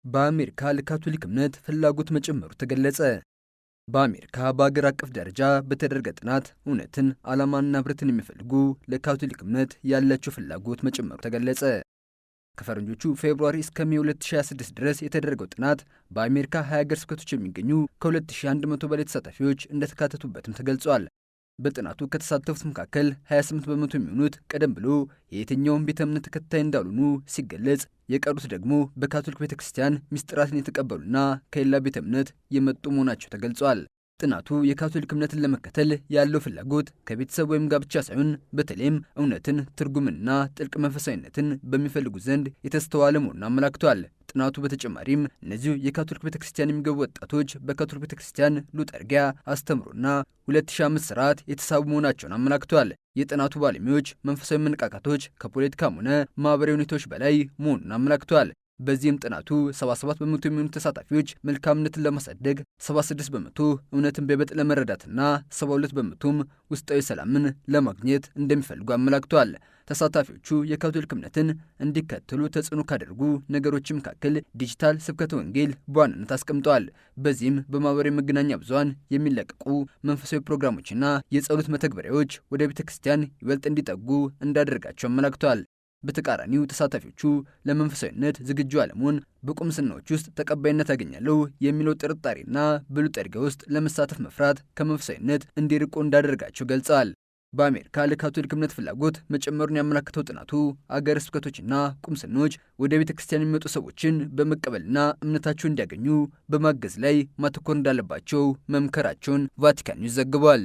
በአሜሪካ ለካቶሊክ እምነት ፍላጎት መጨመሩ ተገለጸ። በአሜሪካ በአገር አቀፍ ደረጃ በተደረገ ጥናት እውነትን፣ ዓላማንና ህብረትን የሚፈልጉ ለካቶሊክ እምነት ያላቸው ፍላጎት መጨመሩ ተገለጸ። ከፈረንጆቹ ፌብሩዋሪ እስከ ሜ 2026 ድረስ የተደረገው ጥናት በአሜሪካ 20 ሀገረ ስብከቶች የሚገኙ ከ2100 በላይ ተሳታፊዎች እንደተካተቱበትም ተገልጿል። በጥናቱ ከተሳተፉት መካከል 28 በመቶ የሚሆኑት ቀደም ብሎ የየትኛውም ቤተ እምነት ተከታይ እንዳልሆኑ ሲገለጽ፣ የቀሩት ደግሞ በካቶሊክ ቤተክርስቲያን ምስጢራትን የተቀበሉና ከሌላ ቤተ እምነት የመጡ መሆናቸው ተገልጿል። ጥናቱ የካቶሊክ እምነትን ለመከተል ያለው ፍላጎት ከቤተሰብ ወይም ጋብቻ ሳይሆን በተለይም እውነትን፣ ትርጉምና ጥልቅ መንፈሳዊነትን በሚፈልጉ ዘንድ የተስተዋለ መሆኑን አመላክቷል። ጥናቱ በተጨማሪም እነዚሁ የካቶሊክ ቤተክርስቲያን የሚገቡ ወጣቶች በካቶሊክ ቤተክርስቲያን ሉጠርጊያ አስተምሮና 2005 ስርዓት የተሳቡ መሆናቸውን አመላክቷል። የጥናቱ ባለሙያዎች መንፈሳዊ መነቃቃቶች ከፖለቲካም ሆነ ማህበራዊ ሁኔታዎች በላይ መሆኑን አመላክቷል። በዚህም ጥናቱ 77 በመቶ የሚሆኑ ተሳታፊዎች መልካምነትን ለማሳደግ፣ 76 በመቶ እውነትን በበጥ ለመረዳትና 72 በመቶም ውስጣዊ ሰላምን ለማግኘት እንደሚፈልጉ አመላክቷል። ተሳታፊዎቹ የካቶሊክ እምነትን እንዲከተሉ ተጽዕኖ ካደረጉ ነገሮች መካከል ዲጂታል ስብከተ ወንጌል በዋናነት አስቀምጠዋል። በዚህም በማህበራዊ መገናኛ ብዙሃን የሚለቀቁ መንፈሳዊ ፕሮግራሞችና የጸሎት መተግበሪያዎች ወደ ቤተ ክርስቲያን ይበልጥ እንዲጠጉ እንዳደረጋቸው አመላክቷል። በተቃራኒው ተሳታፊዎቹ ለመንፈሳዊነት ዝግጁ አለመሆን፣ በቁምስናዎች ውስጥ ተቀባይነት ያገኛለሁ የሚለው ጥርጣሬና በሉጠርጊያ ውስጥ ለመሳተፍ መፍራት ከመንፈሳዊነት እንዲርቁ እንዳደረጋቸው ገልጸዋል። በአሜሪካ ለካቶሊክ እምነት ፍላጎት መጨመሩን ያመላክተው ጥናቱ አገረ ስብከቶችና ቁምስናዎች ወደ ቤተ ክርስቲያን የሚመጡ ሰዎችን በመቀበልና እምነታቸውን እንዲያገኙ በማገዝ ላይ ማተኮር እንዳለባቸው መምከራቸውን ቫቲካን ኒውስ ዘግቧል።